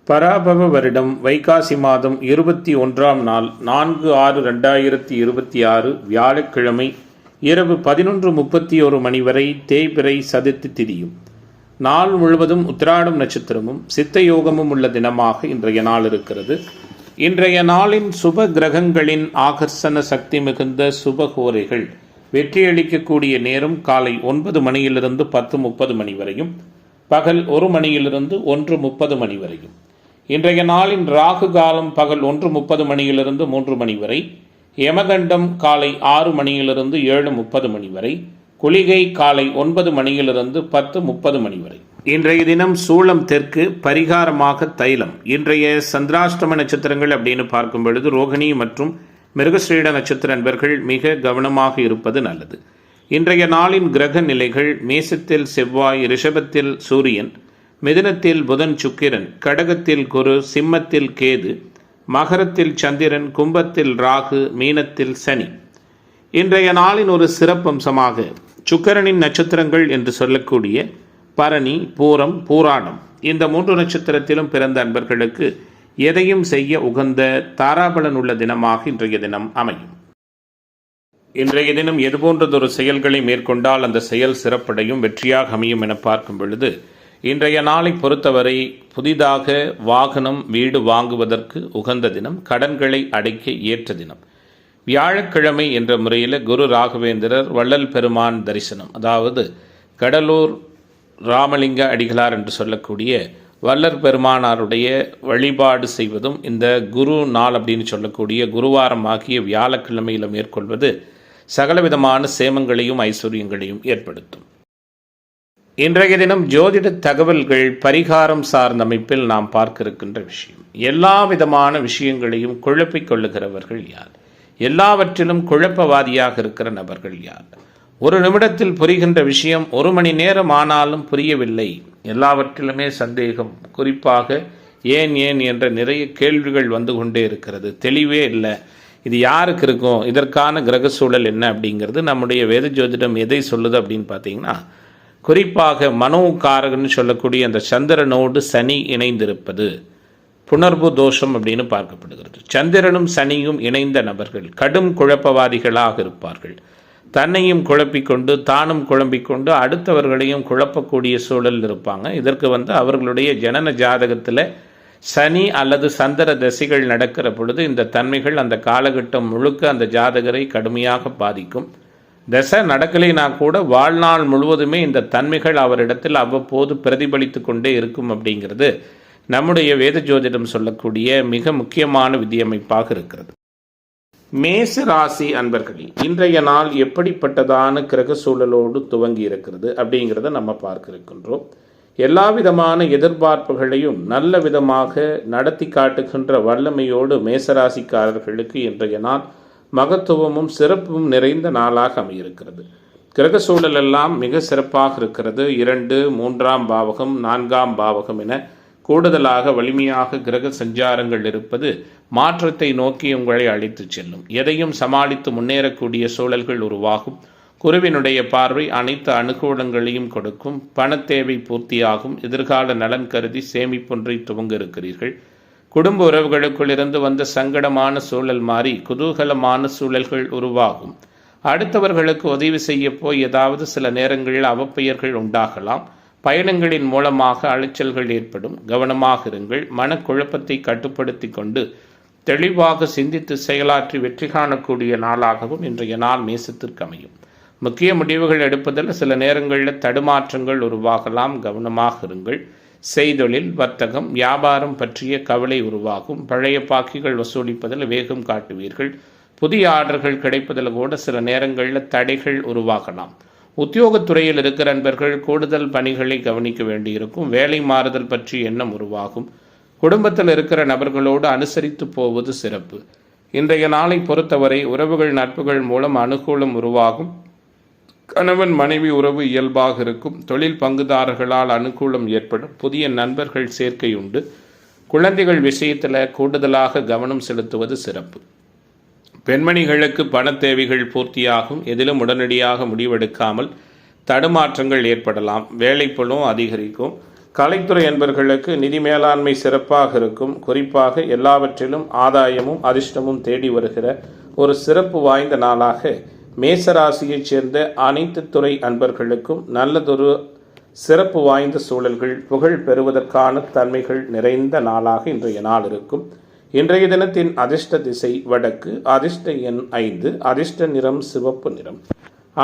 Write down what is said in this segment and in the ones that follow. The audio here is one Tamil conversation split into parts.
பராபவ வருடம் வைகாசி மாதம் 21ஆம் நாள் 4/6/2026 வியாழக்கிழமை இரவு 11:31 மணி வரை தேய்பிறை சதுர்த்தி திதியும் நாள் முழுவதும் உத்திராடம் நட்சத்திரமும் சித்த யோகமும் உள்ள தினமாக இன்றைய நாள் இருக்கிறது. இன்றைய நாளின் சுப கிரகங்களின் ஆகர்ஷண சக்தி மிகுந்த சுபகோரைகள் வெற்றியளிக்கக்கூடிய நேரம் காலை 9 மணியிலிருந்து 10:30 மணி வரையும், பகல் 1 மணியிலிருந்து 1:30 மணி வரையும். இன்றைய நாளின் ராகு காலம் பகல் 1:30 மணியிலிருந்து 3 மணி வரை, யமகண்டம் காலை 6 மணியிலிருந்து 7:30 மணி வரை, குளிகை காலை 9 மணியிலிருந்து 10:30 மணி வரை. இன்றைய தினம் சூளம் தெற்கு, பரிகாரமாக தைலம். இன்றைய சந்திராஷ்டம நட்சத்திரங்கள் அப்படின்னு பார்க்கும் பொழுது ரோகிணி மற்றும் மிருகஸ்ரீட நட்சத்திர நண்பர்கள் மிக கவனமாக இருப்பது நல்லது. இன்றைய நாளின் கிரக நிலைகள்: மேசத்தில் செவ்வாய், ரிஷபத்தில் சூரியன், மிதுனத்தில் புதன் சுக்கிரன், கடகத்தில் குரு, சிம்மத்தில் கேது, மகரத்தில் சந்திரன், கும்பத்தில் ராகு, மீனத்தில் சனி. இன்றைய நாளின் ஒரு சிறப்பம்சமாக சுக்கிரனின் நட்சத்திரங்கள் என்று சொல்லக்கூடிய பரணி, பூரம், பூராடம் இந்த 3 நட்சத்திரத்திலும் பிறந்த அன்பர்களுக்கு எதையும் செய்ய உகந்த தாராபலன் உள்ள தினமாக இன்றைய தினம் அமையும். இன்றைய தினம் எதுபோன்றதொரு செயல்களை மேற்கொண்டால் அந்த செயல் சிறப்படையும் வெற்றியாக அமையும் என பார்க்கும் பொழுது, இன்றைய நாளை பொறுத்தவரை புதிதாக வாகனம், வீடு வாங்குவதற்கு உகந்த தினம், கடன்களை அடைக்க ஏற்ற தினம். வியாழக்கிழமை என்ற முறையில் குரு ராகவேந்திரர் வள்ளல் பெருமான் தரிசனம், அதாவது கடலூர் ராமலிங்க அடிகளார் என்று சொல்லக்கூடிய வள்ளற் பெருமானாருடைய வழிபாடு செய்வதும் இந்த குரு நாள் அப்படின்னு சொல்லக்கூடிய குருவாரம் ஆகிய வியாழக்கிழமையில் மேற்கொள்வது சகலவிதமான சேமங்களையும் ஐஸ்வர்யங்களையும் ஏற்படுத்தும். இன்றைய தினம் ஜோதிட தகவல்கள் பரிகாரம் சார்ந்த அமைப்பில் நாம் பார்க்க இருக்கின்ற விஷயம்: எல்லா விதமான விஷயங்களையும் குழப்பிக் கொள்ளுகிறவர்கள் யார்? எல்லாவற்றிலும் குழப்பவாதியாக இருக்கிற நபர்கள் யார்? ஒரு நிமிடத்தில் புரிகின்ற விஷயம் 1 மணி நேரம் ஆனாலும் புரியவில்லை, எல்லாவற்றிலுமே சந்தேகம், குறிப்பாக ஏன் ஏன் என்ற நிறைய கேள்விகள் வந்து கொண்டே இருக்கிறது, தெளிவே இல்லை, இது யாருக்கு இருக்கும், இதற்கான கிரக சூழல் என்ன அப்படிங்கிறது நம்முடைய வேத ஜோதிடம் எதை சொல்லுது அப்படின்னு பார்த்தீங்கன்னா, குறிப்பாக மனோகாரகன்னு சொல்லக்கூடிய அந்த சந்திரனோடு சனி இணைந்திருப்பது புணர்வு தோஷம் அப்படின்னு பார்க்கப்படுகிறது. சந்திரனும் சனியும் இணைந்த நபர்கள் கடும் குழப்பவாதிகளாக இருப்பார்கள். தன்னையும் குழப்பிக்கொண்டு தானும் குழம்பிக்கொண்டு அடுத்தவர்களையும் குழப்பக்கூடிய சூழல் இருப்பாங்க. இதற்கு அவர்களுடைய ஜனன ஜாதகத்தில் சனி அல்லது சந்திர தசைகள் நடக்கிற பொழுது இந்த தன்மைகள் அந்த காலகட்டம் முழுக்க அந்த ஜாதகரை கடுமையாக பாதிக்கும். தசை நடக்கலைனா கூட வாழ்நாள் முழுவதுமே இந்த தன்மைகள் அவரிடத்தில் அவ்வப்போது பிரதிபலித்து கொண்டே இருக்கும் அப்படிங்கிறது நம்முடைய வேத ஜோதிடம் சொல்லக்கூடிய மிக முக்கியமான விதியமைப்பாக இருக்கிறது. மேச ராசி அன்பர்களே, இன்றைய நாள் எப்படிப்பட்டதான கிரக சூழலோடு துவங்கி இருக்கிறது அப்படிங்கிறத நம்ம பார்க்க இருக்கின்றோம். எல்லா விதமான எதிர்பார்ப்புகளையும் நல்ல விதமாக நடத்தி காட்டுகின்ற வல்லமையோடு மேசராசிக்காரர்களுக்கு இன்றைய நாள் மகத்துவமும் சிறப்பும் நிறைந்த நாளாக அமையிருக்கிறது. கிரக சூழல் எல்லாம் மிக சிறப்பாக இருக்கிறது. 2, 3ஆம் பாவகம், 4ஆம் பாவகம் என கூடுதலாக வலிமையாக கிரக சஞ்சாரங்கள் இருப்பது மாற்றத்தை நோக்கி உங்களை அழைத்து செல்லும். எதையும் சமாளித்து முன்னேறக்கூடிய சூழல்கள் உருவாகும். குருவினுடைய பார்வை அனைத்து அனுகூலங்களையும் கொடுக்கும். பணத்தேவை பூர்த்தியாகும். எதிர்கால நலன் கருதி சேமிப்பொன்றை துவங்க இருக்கிறீர்கள். குடும்ப உறவுகளுக்குள் இருந்து வந்த சங்கடமான சூழல் மாறி குதூகலமான சூழல்கள் உருவாகும். அடுத்தவர்களுக்கு உதவி செய்ய போய் ஏதாவது சில நேரங்களில் அவப்பெயர்கள் உண்டாகலாம். பயணங்களின் மூலமாக அலைச்சல்கள் ஏற்படும். கவனமாக இருங்கள். மனக்குழப்பத்தை கட்டுப்படுத்தி கொண்டு தெளிவாக சிந்தித்து செயலாற்றி வெற்றி காணக்கூடிய நாளாகவும் இன்றைய நாள் மேசத்திற்கு அமையும். முக்கிய முடிவுகள் எடுப்பதில் சில நேரங்களில் தடுமாற்றங்கள் உருவாகலாம். கவனமாக இருங்கள். செய்தொழில், வர்த்தகம், வியாபாரம் பற்றிய கவலை உருவாகும். பழைய பாக்கிகள் வசூலிப்பதில் வேகம் காட்டுவீர்கள். புதிய ஆர்டர்கள் கிடைப்பதில் கூட சில நேரங்களில் தடைகள் உருவாகலாம். உத்தியோகத்துறையில் இருக்கிற நண்பர்கள் கூடுதல் பணிகளை கவனிக்க வேண்டியிருக்கும். வேலை மாறுதல் பற்றி எண்ணம் உருவாகும். குடும்பத்தில் இருக்கிற நபர்களோடு அனுசரித்து போவது சிறப்பு. இன்றைய நாளை பொறுத்தவரை உறவுகள், நட்புகள் மூலம் அனுகூலம் உருவாகும். கணவன் மனைவி உறவு இயல்பாக இருக்கும். தொழில் பங்குதாரர்களால் அனுகூலம் ஏற்படும். புதிய நண்பர்கள் சேர்க்கை உண்டு. குழந்தைகள் விஷயத்தில் கூடுதலாக கவனம் செலுத்துவது சிறப்பு. பெண்மணிகளுக்கு பண தேவைகள் பூர்த்தியாகும். எதிலும் உடனடியாக முடிவெடுக்காமல் தடுமாற்றங்கள் ஏற்படலாம். வேலைப்பளும் அதிகரிக்கும். கலைத்துறை என்பர்களுக்கு நிதி மேலாண்மை சிறப்பாக இருக்கும். குறிப்பாக எல்லாவற்றிலும் ஆதாயமும் அதிர்ஷ்டமும் தேடி வருகிற ஒரு சிறப்பு வாய்ந்த நாளாக மேசராசியைச் சேர்ந்த அனைத்து துறை அன்பர்களுக்கும் நல்லதொரு சிறப்பு வாய்ந்த சூழல்கள் புகழ் பெறுவதற்கான தன்மைகள் நிறைந்த நாளாக இன்றைய நாள் இருக்கும். இன்றைய தினத்தின் அதிர்ஷ்ட திசை வடக்கு, அதிர்ஷ்ட எண் 5, அதிர்ஷ்ட நிறம் சிவப்பு நிறம்.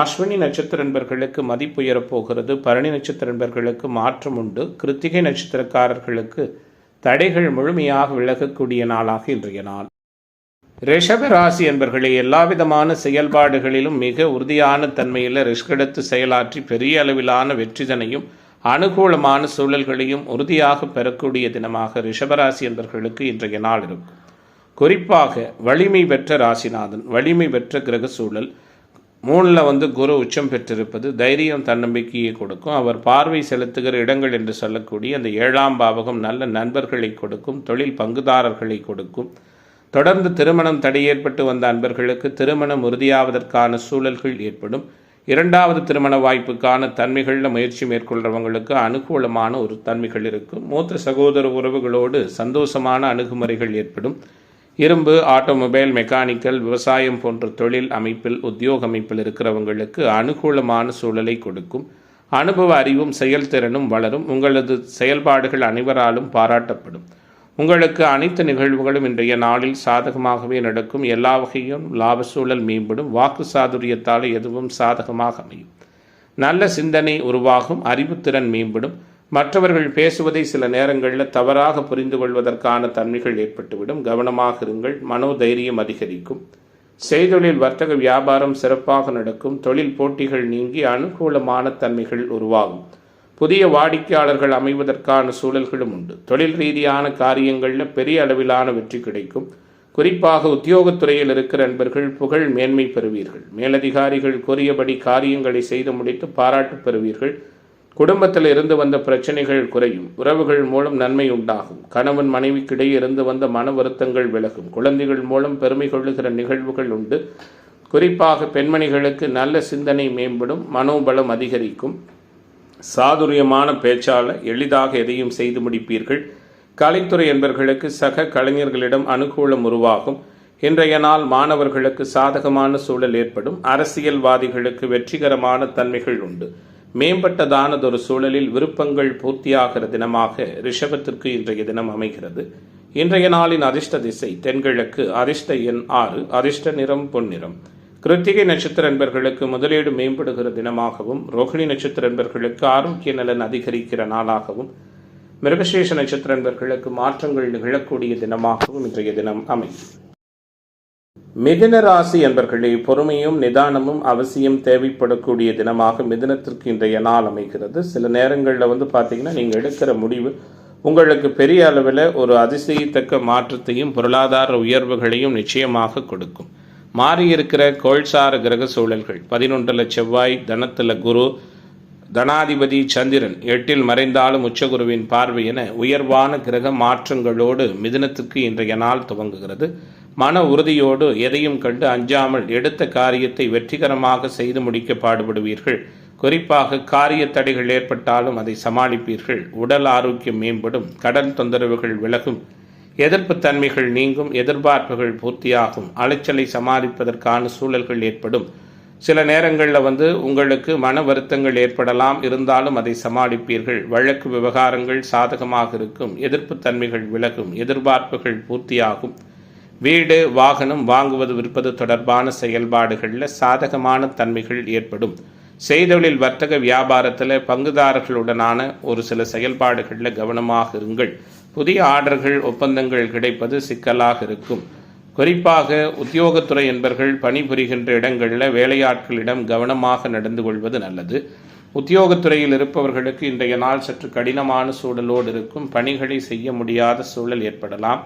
அஸ்வினி நட்சத்திர நண்பர்களுக்கு மதிப்பு உயரப்போகிறது. பரணி நட்சத்திர நண்பர்களுக்கு மாற்றம் உண்டு. கிருத்திகை நட்சத்திரக்காரர்களுக்கு தடைகள் முழுமையாக விலகக்கூடிய நாளாக இன்றைய நாள். ரிஷப ராசி என்பர்களே, எல்லாவிதமான செயல்பாடுகளிலும் மிக உறுதியான தன்மையில் ரிஸ்க் எடுத்து செயலாற்றி பெரிய அளவிலான வெற்றிதனையும் அனுகூலமான சூழல்களையும் உறுதியாக பெறக்கூடிய தினமாக ரிஷபராசி என்பர்களுக்கு இன்றைய நாள் இருக்கும். குறிப்பாக வலிமை பெற்ற ராசிநாதன், வலிமை பெற்ற கிரக சூழல், 3ல் குரு உச்சம் பெற்றிருப்பது தைரியம் தன்னம்பிக்கையை கொடுக்கும். அவர் பார்வை செலுத்துகிற இடங்கள் என்று சொல்லக்கூடிய அந்த 7ஆம் பாவகம் நல்ல நண்பர்களை கொடுக்கும், தொழில் பங்குதாரர்களை கொடுக்கும். தொடர்ந்து திருமணம் தடை ஏற்பட்டு வந்த அன்பர்களுக்கு திருமணம் உறுதியாவதற்கான சூழல்கள் ஏற்படும். 2வது திருமண வாய்ப்புக்கான தன்மைகளில் முயற்சி மேற்கொள்கிறவங்களுக்கு அனுகூலமான ஒரு தன்மைகள் இருக்கும். மூத்த சகோதர உறவுகளோடு சந்தோஷமான அணுகுமுறைகள் ஏற்படும். இரும்பு, ஆட்டோமொபைல், மெக்கானிக்கல், விவசாயம் போன்ற தொழில் அமைப்பில் உத்தியோக அமைப்பில் இருக்கிறவங்களுக்கு அனுகூலமான சூழலை கொடுக்கும். அனுபவ அறிவும் செயல்திறனும் வளரும். உங்களது செயல்பாடுகள் அனைவராலும் பாராட்டப்படும். உங்களுக்கு அனைத்து நிகழ்வுகளும் இன்றைய நாளில் சாதகமாகவே நடக்கும். எல்லா வகையும் லாப சூழல் மேம்படும். வாக்கு சாதுரியத்தால் எதுவும் சாதகமாக அமையும். நல்ல சிந்தனை உருவாகும். அறிவுத்திறன் மேம்படும். மற்றவர்கள் பேசுவதை சில நேரங்களில் தவறாக புரிந்து கொள்வதற்கான தன்மைகள் ஏற்பட்டுவிடும். கவனமாக இருங்கள். மனோதைரியம் அதிகரிக்கும். செய்தொழில், வர்த்தக, வியாபாரம் சிறப்பாக நடக்கும். தொழில் போட்டிகள் நீங்கி அனுகூலமான தன்மைகள் உருவாகும். புதிய வாடிக்கையாளர்கள் அமைவதற்கான சூழல்களும் உண்டு. தொழில் ரீதியான காரியங்களில் பெரிய அளவிலான வெற்றி கிடைக்கும். குறிப்பாக உத்தியோகத்துறையில் இருக்கிற நண்பர்கள் புகழ் மேன்மை பெறுவீர்கள். மேலதிகாரிகள் கூறியபடி காரியங்களை செய்து முடித்து பாராட்டு பெறுவீர்கள். குடும்பத்தில் இருந்து வந்த பிரச்சனைகள் குறையும். உறவுகள் மூலம் நன்மை உண்டாகும். கணவன் மனைவிக்கிடையே இருந்து வந்த மன வருத்தங்கள் விலகும். குழந்தைகள் மூலம் பெருமை கொள்ளுகிற நிகழ்வுகள் உண்டு. குறிப்பாக பெண்மணிகளுக்கு நல்ல சிந்தனை மேம்படும். மனோபலம் அதிகரிக்கும். சாதுரியமான பேச்சால எளிதாக எதையும் செய்து முடிப்பீர்கள். கலைத்துறை என்பர்களுக்கு சக கலைஞர்களிடம் அனுகூலம் உருவாகும். இன்றைய நாள் மாணவர்களுக்கு சாதகமான சூழல் ஏற்படும். அரசியல்வாதிகளுக்கு வெற்றிகரமான தன்மைகள் உண்டு. மேம்பட்டதானதொரு சூழலில் விருப்பங்கள் பூர்த்தியாகிற தினமாக ரிஷபத்திற்கு இன்றைய தினம் அமைகிறது. இன்றைய நாளின் அதிர்ஷ்ட திசை தென்கிழக்கு, அதிர்ஷ்ட எண் 6, அதிர்ஷ்ட நிறம் பொன்னிறம். கிருத்திகை நட்சத்திர நண்பர்களுக்கு முதலீடு மேம்படுகிற தினமாகவும், ரோகிணி நட்சத்திர நண்பர்களுக்கு ஆரோக்கிய நலன் அதிகரிக்கிற நாளாகவும், மிருகசீஷ நட்சத்திர நண்பர்களுக்கு மாற்றங்கள் நிகழக்கூடிய தினமாகவும் இன்றைய தினம் அமையும். மிதுன ராசி என்பர்களே, பொறுமையும் நிதானமும் அவசியம் தேவைப்படக்கூடிய தினமாக மிதுனத்திற்கு இன்றைய நாள் அமைகிறது. சில நேரங்களில் பார்த்தீங்கன்னா நீங்கள் எடுக்கிற முடிவு உங்களுக்கு பெரிய அளவில் ஒரு அதிசயத்தக்க மாற்றத்தையும் பொருளாதார உயர்வுகளையும் நிச்சயமாக கொடுக்கும். மாறியிருக்கிற கோள்சார கிரக சூழல்கள் 11ல் செவ்வாய், தனத்தில் குரு, தனாதிபதி சந்திரன் 8ல் மறைந்தாலும் உச்சகுருவின் பார்வை என உயர்வான கிரக மாற்றங்களோடு மிதுனத்துக்கு இன்றைய நாள் துவங்குகிறது. மன உறுதியோடு எதையும் கண்டு அஞ்சாமல் எடுத்த காரியத்தை வெற்றிகரமாக செய்து முடிக்க பாடுபடுவீர்கள். குறிப்பாக காரிய தடைகள் ஏற்பட்டாலும் அதை சமாளிப்பீர்கள். உடல் ஆரோக்கியம் மேம்படும். கடன் தொந்தரவுகள் விலகும். எதிர்ப்பு தன்மைகள் நீங்கும். எதிர்பார்ப்புகள் பூர்த்தியாகும். அலைச்சலை சமாளிப்பதற்கான சூழல்கள் ஏற்படும். சில நேரங்களில் உங்களுக்கு மன வருத்தங்கள் ஏற்படலாம். இருந்தாலும் அதை சமாளிப்பீர்கள். வழக்கு விவகாரங்கள் சாதகமாக இருக்கும். எதிர்ப்பு தன்மைகள் விலகும். எதிர்பார்ப்புகள் பூர்த்தியாகும். வீடு, வாகனம் வாங்குவது விற்பது தொடர்பான செயல்பாடுகளில் சாதகமான தன்மைகள் ஏற்படும். செய்தொழில், வர்த்தக, வியாபாரத்தில் பங்குதாரர்களுடனான ஒரு சில செயல்பாடுகளில் கவனமாக இருங்கள். புதிய ஆர்டர்கள், ஒப்பந்தங்கள் கிடைப்பது சிக்கலாக இருக்கும். குறிப்பாக உத்தியோகத்துறை என்பர்கள் பணிபுரிகின்ற இடங்களில் வேலையாட்களிடம் கவனமாக நடந்து கொள்வது நல்லது. உத்தியோகத்துறையில் இருப்பவர்களுக்கு இன்றைய நாள் சற்று கடினமான சூழலோடு இருக்கும். பணிகளை செய்ய முடியாத சூழல் ஏற்படலாம்.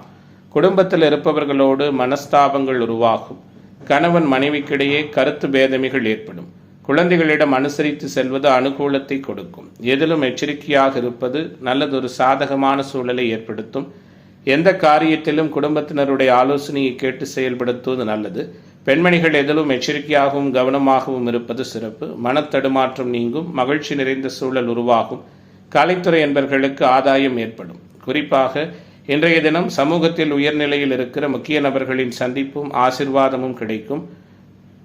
குடும்பத்தில் இருப்பவர்களோடு மனஸ்தாபங்கள் உருவாகும். கணவன் மனைவிக்கிடையே கருத்து பேதமைகள் ஏற்படும். குழந்தைகளிடம் அனுசரித்து செல்வது அனுகூலத்தை கொடுக்கும். எதிலும் எச்சரிக்கையாக இருப்பது நல்லதொரு சாதகமான சூழலை ஏற்படுத்தும். எந்த காரியத்திலும் குடும்பத்தினருடைய ஆலோசனையை கேட்டு செயல்படுத்துவது நல்லது. பெண்மணிகள் எதிலும் எச்சரிக்கையாகவும் கவனமாகவும் இருப்பது சிறப்பு. மனத்தடுமாற்றம் நீங்கும். மகிழ்ச்சி நிறைந்த சூழல் உருவாகும். கலைத்துறை என்பவர்களுக்கு ஆதாயம் ஏற்படும். குறிப்பாக இன்றைய தினம் சமூகத்தில் உயர்நிலையில் இருக்கிற முக்கிய நபர்களின் சந்திப்பும் ஆசிர்வாதமும் கிடைக்கும்.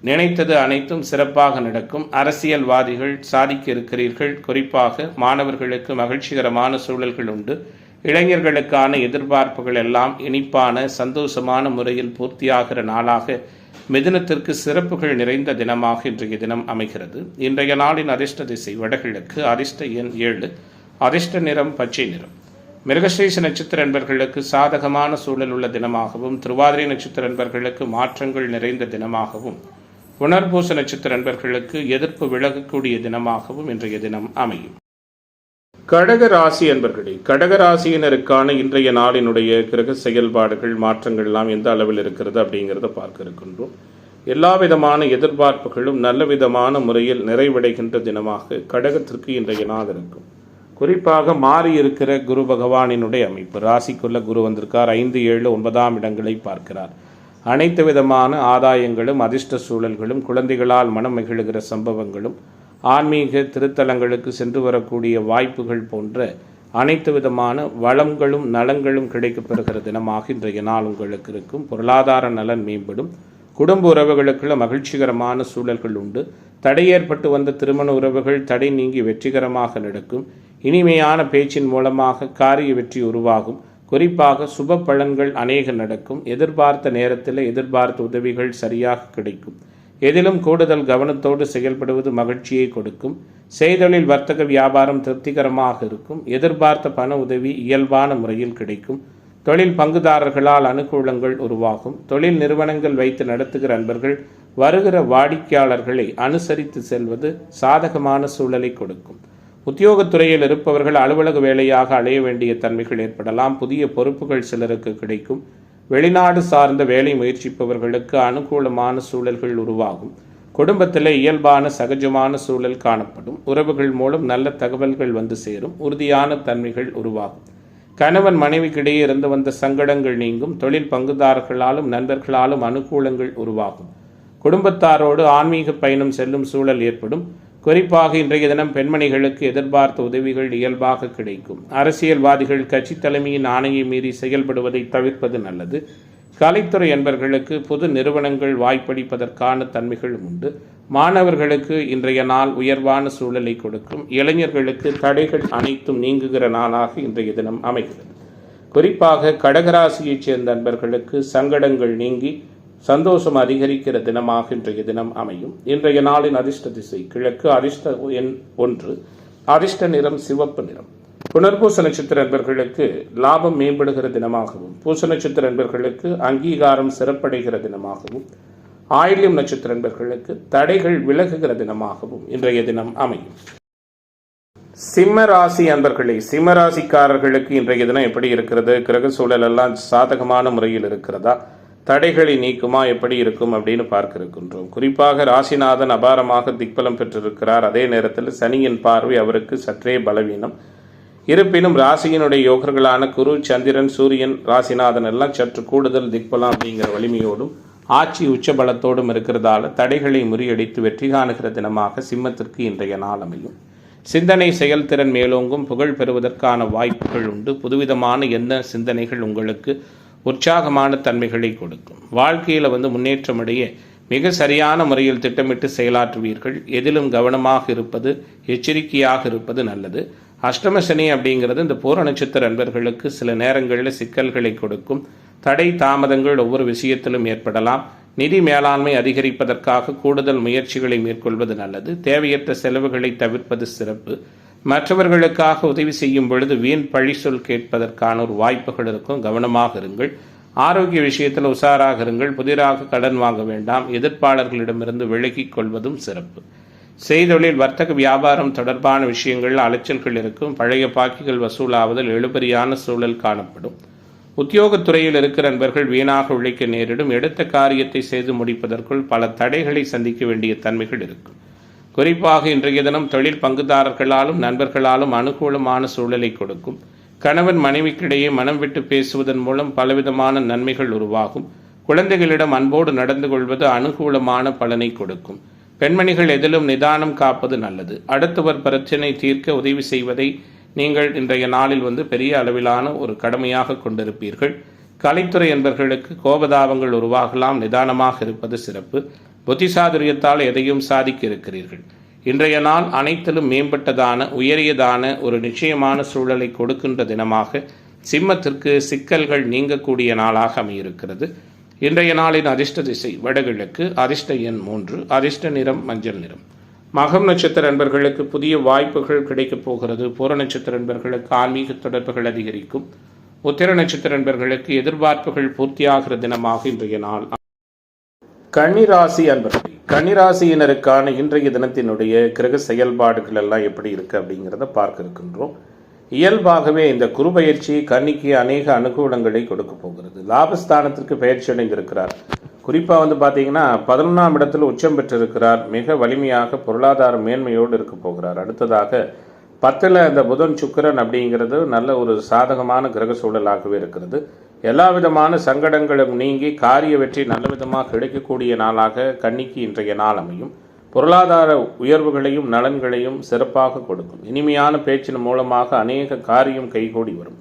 நினைத்தது அனைத்தும் சிறப்பாக நடக்கும். அரசியல்வாதிகள் சாதிக்க இருக்கிறீர்கள். குறிப்பாக மாணவர்களுக்கு மகிழ்ச்சிகரமான சூழல்கள் உண்டு. இளைஞர்களுக்கான எதிர்பார்ப்புகள் எல்லாம் இனிப்பான சந்தோஷமான முறையில் பூர்த்தியாகிற நாளாக மிதுனத்திற்கு சிறப்புகள் நிறைந்த தினமாக இன்றைய தினம் அமைகிறது. இன்றைய நாளின் அதிர்ஷ்ட திசை வடகிழக்கு, அதிர்ஷ்ட எண் 7, அதிர்ஷ்ட நிறம் பச்சை நிறம். மிருகஸ்ரீச நட்சத்திர என்பர்களுக்கு சாதகமான சூழல் உள்ள தினமாகவும், திருவாதிரை நட்சத்திர என்பர்களுக்கு மாற்றங்கள் நிறைந்த தினமாகவும், புனர்பூச நட்சத்திர என்பர்களுக்கு எதிர்ப்பு விலகக்கூடிய தினமாகவும் இன்றைய தினம் அமையும். கடக ராசி என்பர்களே, கடகராசியினருக்கான இன்றைய நாளினுடைய கிரக செயல்பாடுகள் மாற்றங்கள் எல்லாம் எந்த அளவில் இருக்கிறது அப்படிங்கிறத பார்க்க இருக்கின்றோம். எல்லா விதமான எதிர்பார்ப்புகளும் நல்ல விதமான முறையில் நிறைவடைகின்ற தினமாக கடகத்திற்கு இன்றைய நாள் இருக்கும். குறிப்பாக மாறி இருக்கிற குரு பகவானினுடைய அமைப்பு, ராசிக்குள்ள குரு வந்திருக்கார். 5, 7, 9ஆம் இடங்களை பார்க்கிறார். அனைத்து விதமான ஆதாயங்களும் அதிர்ஷ்ட சூழல்களும் குழந்தைகளால் மனம் மகிழுகிற சம்பவங்களும் ஆன்மீக திருத்தலங்களுக்கு சென்று வரக்கூடிய வாய்ப்புகள் போன்ற அனைத்து விதமான வளங்களும் நலங்களும் கிடைக்கப்பெறுகிற தினமாக இன்றைய நாள் உங்களுக்கு இருக்கும். பொருளாதார நலன் மேம்படும். குடும்ப உறவுகளுக்குள்ள மகிழ்ச்சிகரமான சூழல்கள் உண்டு. தடை ஏற்பட்டு வந்த திருமண உறவுகள் தடை நீங்கி வெற்றிகரமாக நடக்கும். இனிமையான பேச்சின் மூலமாக காரிய வெற்றி உருவாகும். குறிப்பாக சுப பலன்கள் அநேக நடக்கும். எதிர்பார்த்த நேரத்தில் எதிர்பார்த்த உதவிகள் சரியாக கிடைக்கும். எதிலும் கூடுதல் கவனத்தோடு செயல்படுவது மகிழ்ச்சியை கொடுக்கும். செய்தொழில் வர்த்தக வியாபாரம் திருப்திகரமாக இருக்கும். எதிர்பார்த்த பண உதவி இயல்பான முறையில் கிடைக்கும். தொழில் பங்குதாரர்களால் அனுகூலங்கள் உருவாகும். தொழில் நிறுவனங்கள் வைத்து நடத்துகிற அன்பர்கள் வருகிற வாடிக்கையாளர்களை அனுசரித்து செல்வது சாதகமான சூழலை கொடுக்கும். உத்தியோகத்துறையில் இருப்பவர்கள் அலுவலக வேலையாக அலைய வேண்டிய தன்மைகள் ஏற்படலாம். புதிய பொறுப்புகள் சிலருக்கு கிடைக்கும். வெளிநாடு சார்ந்த வேலை முயற்சிப்பவர்களுக்கு அனுகூலமான சூழல்கள் உருவாகும். குடும்பத்தில் இயல்பான சகஜமான சூழல் காணப்படும். உறவுகள் மூலம் நல்ல தகவல்கள் வந்து சேரும். உறுதியான தன்மைகள் உருவாகும். கணவன் மனைவிக்கிடையே இருந்து வந்த சங்கடங்கள் நீங்கும். தொழில் பங்குதாரர்களாலும் நண்பர்களாலும் அனுகூலங்கள் உருவாகும். குடும்பத்தாரோடு ஆன்மீக பயணம் செல்லும் சூழல் ஏற்படும். குறிப்பாக இன்றைய தினம் பெண்மணிகளுக்கு எதிர்பார்த்த உதவிகள் இயல்பாக கிடைக்கும். அரசியல்வாதிகள் கட்சி தலைமையின் ஆணையை மீறி செயல்படுவதை தவிர்ப்பது நல்லது. கலைத்துறை என்பவர்களுக்கு புது நிறுவனங்கள் வாய்ப்பளிப்பதற்கான தன்மைகள் உண்டு. மாணவர்களுக்கு இன்றைய நாள் உயர்வான சூழலை கொடுக்கும். இளைஞர்களுக்கு தடைகள் அனைத்தும் நீங்குகிற நாளாக இன்றைய தினம் அமைகிறது. குறிப்பாக கடகராசியைச் சேர்ந்த நண்பர்களுக்கு சங்கடங்கள் நீங்கி சந்தோஷம் அதிகரிக்கிற தினமாக இன்றைய தினம் அமையும். இன்றைய நாளின் அதிர்ஷ்ட திசை கிழக்கு, அதிர்ஷ்ட எண் 1, அதிர்ஷ்ட நிறம் சிவப்பு நிறம். புனர்பூச நட்சத்திர நண்பர்களுக்கு லாபம் மேம்படுகிற தினமாகவும், பூச நட்சத்திர நண்பர்களுக்கு அங்கீகாரம் சிறப்படைகிற தினமாகவும், ஆயில்யம் நட்சத்திர நண்பர்களுக்கு தடைகள் விலகுகிற தினமாகவும் இன்றைய தினம் அமையும். சிம்ம ராசி அன்பர்களே, சிம்ம ராசிக்காரர்களுக்கு இன்றைய தினம் எப்படி இருக்கிறது? கிரக சூழல் எல்லாம் சாதகமான முறையில் இருக்கிறதா? தடைகளை நீக்குமா? எப்படி இருக்கும் அப்படின்னு பார்க்க இருக்கின்றோம். குறிப்பாக ராசிநாதன் அபாரமாக திக்பலம் பெற்றிருக்கிறார். அதே நேரத்தில் சனியின் பார்வை அவருக்கு சற்றே பலவீனம். இருப்பினும் ராசியினுடைய யோகர்களான குரு, சந்திரன், சூரியன், ராசிநாதன் எல்லாம் சற்று கூடுதல் திக்பலம் அப்படிங்கிற வலிமையோடும் ஆட்சி உச்ச பலத்தோடும் இருக்கிறதால தடைகளை முறியடித்து வெற்றி காணுகிற தினமாக சிம்மத்திற்கு இன்றைய நாள் அமையும். சிந்தனை செயல்திறன் மேலோங்கும். புகழ் பெறுவதற்கான வாய்ப்புகள் உண்டு. புதுவிதமான என்ன சிந்தனைகள் உங்களுக்கு உற்சாகமான தன்மைகளை கொடுக்கும். வாழ்க்கையில் முன்னேற்றம் அடைய மிக சரியான முறையில் திட்டமிட்டு செயலாற்றுவீர்கள். எதிலும் கவனமாக இருப்பது, எச்சரிக்கையாக இருப்பது நல்லது. அஷ்டம சனி அப்படிங்கிறது இந்த பூர நட்சத்திர அன்பர்களுக்கு சில நேரங்களில் சிக்கல்களை கொடுக்கும். தடை தாமதங்கள் ஒவ்வொரு விஷயத்திலும் ஏற்படலாம். நிதி மேலாண்மை அதிகரிப்பதற்காக கூடுதல் முயற்சிகளை மேற்கொள்வது நல்லது. தேவையற்ற செலவுகளை தவிர்ப்பது சிறப்பு. மற்றவர்களுக்காக உதவி செய்யும் பொழுது வீண் பழி சொல் கேட்பதற்கான ஒரு வாய்ப்புகள் இருக்கும். கவனமாக இருங்கள். ஆரோக்கிய விஷயத்தில் உஷாராக இருங்கள். புதிராக கடன் வாங்க வேண்டாம். எதிர்ப்பாளர்களிடமிருந்து விலகிக் கொள்வதும் சிறப்பு. செய்தொழில் வர்த்தக வியாபாரம் தொடர்பான விஷயங்கள் அலைச்சல்கள் இருக்கும். பழைய பாக்கிகள் வசூலாவதில் எழுபறியான சூழல் காணப்படும். உத்தியோகத்துறையில் இருக்கிற நண்பர்கள் வீணாக உழைக்க நேரிடும். எடுத்த காரியத்தை செய்து முடிப்பதற்குள் பல தடைகளை சந்திக்க வேண்டிய தன்மைகள் இருக்கும். குறிப்பாக இன்றைய தினம் தொழில் பங்குதாரர்களாலும் நண்பர்களாலும் அனுகூலமான சூழலை கொடுக்கும். கணவன் மனைவிக்கிடையே மனம் விட்டு பேசுவதன் மூலம் பலவிதமான நன்மைகள் உருவாகும். குழந்தைகளிடம் அன்போடு நடந்து கொள்வது அனுகூலமான பலனை கொடுக்கும். பெண்மணிகள் எதிலும் நிதானம் காப்பது நல்லது. அடுத்தவர் பிரச்சனை தீர்க்க உதவி செய்வதை நீங்கள் இன்றைய நாளில் பெரிய அளவிலான ஒரு கடமையாக கொண்டிருப்பீர்கள். கலைத்துறை என்பவர்களுக்கு கோபதாபங்கள் உருவாகலாம், நிதானமாக இருப்பது சிறப்பு. புத்திசாதுரியத்தால் எதையும் சாதிக்க இருக்கிறீர்கள். இன்றைய நாள் அனைத்திலும் மேம்பட்டதான உயரியதான ஒரு நிச்சயமான சூழலை கொடுக்கின்ற தினமாக சிம்மத்திற்கு சிக்கல்கள் நீங்கக்கூடிய நாளாக அமையிருக்கிறது. இன்றைய நாளின் அதிர்ஷ்ட திசை வடகிழக்கு, அதிர்ஷ்ட எண் 3, அதிர்ஷ்ட நிறம் மஞ்சள் நிறம். மகம் நட்சத்திர நண்பர்களுக்கு புதிய வாய்ப்புகள் கிடைக்கப் போகிறது. பூர நட்சத்திர நண்பர்களுக்கு ஆன்மீக தொடர்புகள் அதிகரிக்கும். உத்திர நட்சத்திர நண்பர்களுக்கு எதிர்பார்ப்புகள் பூர்த்தியாகிற தினமாக இன்றைய நாள். கன்னிராசி அன்பர்கள், கன்னிராசியினருக்கான இன்றைய தினத்தினுடைய கிரக செயல்பாடுகள் எல்லாம் எப்படி இருக்கு அப்படிங்கிறத பார்க்க இருக்கின்றோம். இயல்பாகவே இந்த குரு பயிற்சி கன்னிக்கு அநேக அனுகூலங்களை கொடுக்க போகிறது. லாபஸ்தானத்திற்கு பயிற்சி அடைந்திருக்கிறார். குறிப்பாக பார்த்தீங்கன்னா 11ஆம் இடத்தில் உச்சம் பெற்றிருக்கிறார். மிக வலிமையாக பொருளாதார மேன்மையோடு இருக்க போகிறார். அடுத்ததாக 10ல் இந்த புதன் சுக்கிரன் அப்படிங்கிறது நல்ல ஒரு சாதகமான கிரக சூழலாகவே இருக்கிறது. எல்லா விதமான சங்கடங்களும் நீங்கி காரிய வெற்றி நல்ல விதமாக கிடைக்கக்கூடிய நாளாக கன்னிக்கு இன்றைய நாள் அமையும். பொருளாதார உயர்வுகளையும் நலன்களையும் சிறப்பாக கொடுக்கும். இனிமையான பேச்சின் மூலமாக அநேக காரியம் கைகூடி வரும்.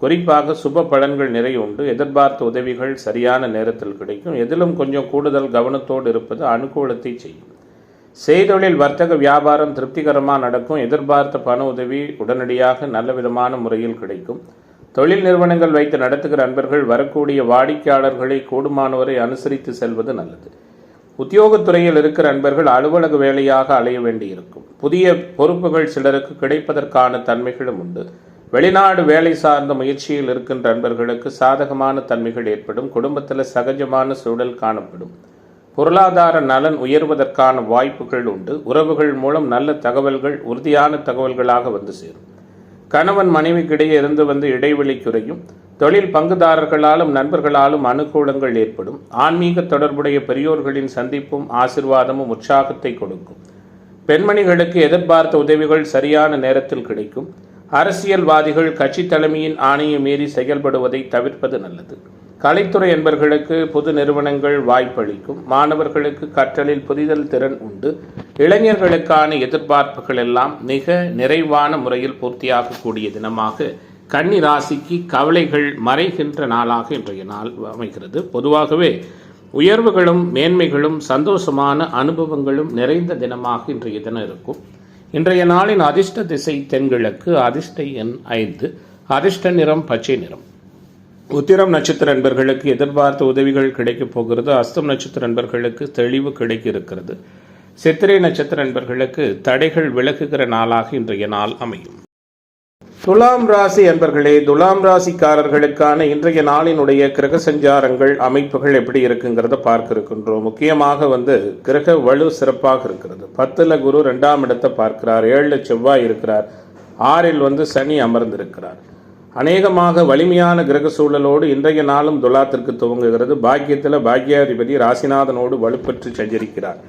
குறிப்பாக சுப பலன்கள் நிறைய உண்டு. எதிர்பார்த்த உதவிகள் சரியான நேரத்தில் கிடைக்கும். எதிலும் கொஞ்சம் கூடுதல் கவனத்தோடு இருப்பது அனுகூலத்தை செய்யும். செய்தொழில் வர்த்தக வியாபாரம் திருப்திகரமாக நடக்கும். எதிர்பார்த்த பண உதவி உடனடியாக நல்ல விதமான முறையில் கிடைக்கும். தொழில் நிறுவனங்கள் வைத்து நடத்துகிற அன்பர்கள் வரக்கூடிய வாடிக்கையாளர்களை கூடுமானவரை அனுசரித்து செல்வது நல்லது. உத்தியோகத்துறையில் இருக்கிற அன்பர்கள் அலுவலக வேலையாக அலைய வேண்டியிருக்கும். புதிய பொறுப்புகள் சிலருக்கு கிடைப்பதற்கான தன்மைகளும் உண்டு. வெளிநாடு வேலை சார்ந்த முயற்சியில் இருக்கின்ற அன்பர்களுக்கு சாதகமான தன்மைகள் ஏற்படும். குடும்பத்தில் சகஜமான சூழல் காணப்படும். பொருளாதார நலன் உயர்வதற்கான வாய்ப்புகள் உண்டு. உறவுகள் மூலம் நல்ல தகவல்கள் உறுதியான தகவல்களாக வந்து சேரும். கணவன் மனைவிக்கிடையே இருந்து இடைவெளி குறையும். தொழில் பங்குதாரர்களாலும் நண்பர்களாலும் அனுகூலங்கள் ஏற்படும். ஆன்மீக தொடர்புடைய பெரியோர்களின் சந்திப்பும் ஆசிர்வாதமும் உற்சாகத்தை கொடுக்கும். பெண்மணிகளுக்கு எதிர்பார்த்த உதவிகள் சரியான நேரத்தில் கிடைக்கும். அரசியல்வாதிகள் கட்சி தலைமையின் ஆணையை மீறி செயல்படுவதை தவிர்ப்பது நல்லது. கலைத்துறை என்பவர்களுக்கு புது நிறுவனங்கள் வாய்ப்பளிக்கும். மாணவர்களுக்கு கற்றலில் புரிதல் திறன் உண்டு. இளைஞர்களுக்கான எதிர்பார்ப்புகள் எல்லாம் மிக நிறைவான முறையில் பூர்த்தியாகக்கூடிய தினமாக கன்னி ராசிக்கு கவலைகள் மறைகின்ற நாளாக இன்றைய நாள் அமைகிறது. பொதுவாகவே உயர்வுகளும் மேன்மைகளும் சந்தோஷமான அனுபவங்களும் நிறைந்த தினமாக இன்றைய தினம் இருக்கும். இன்றைய நாளின் அதிர்ஷ்ட திசை தென்கிழக்கு, அதிர்ஷ்ட எண் 5, அதிர்ஷ்ட நிறம் பச்சை நிறம். உத்திரம் நட்சத்திர நண்பர்களுக்கு எதிர்பார்த்த உதவிகள் கிடைக்கப் போகிறது. அஸ்தம் நட்சத்திர நண்பர்களுக்கு தெளிவு கிடைக்க இருக்கிறது. சித்திரை நட்சத்திர நண்பர்களுக்கு தடைகள் விலகுகிற நாளாக இன்றைய நாள் அமையும். துலாம் ராசி அன்பர்களே, துலாம் ராசிக்காரர்களுக்கான இன்றைய நாளினுடைய கிரக சஞ்சாரங்கள் அமைப்புகள் எப்படி இருக்குங்கிறத பார்க்க இருக்கின்றோம். முக்கியமாக கிரக வலு சிறப்பாக இருக்கிறது. 10ல் குரு 2ஆம் இடத்தை பார்க்கிறார். 7ல் செவ்வாய் இருக்கிறார். 6ல் சனி அமர்ந்திருக்கிறார். அநேகமாக வலிமையான கிரக சூழலோடு இன்றைய நாளும் துலாத்திற்கு துவங்குகிறது. பாக்கியத்தில் பாக்கியாதிபதி ராசிநாதனோடு வலுப்பெற்று சஞ்சரிக்கிறார்.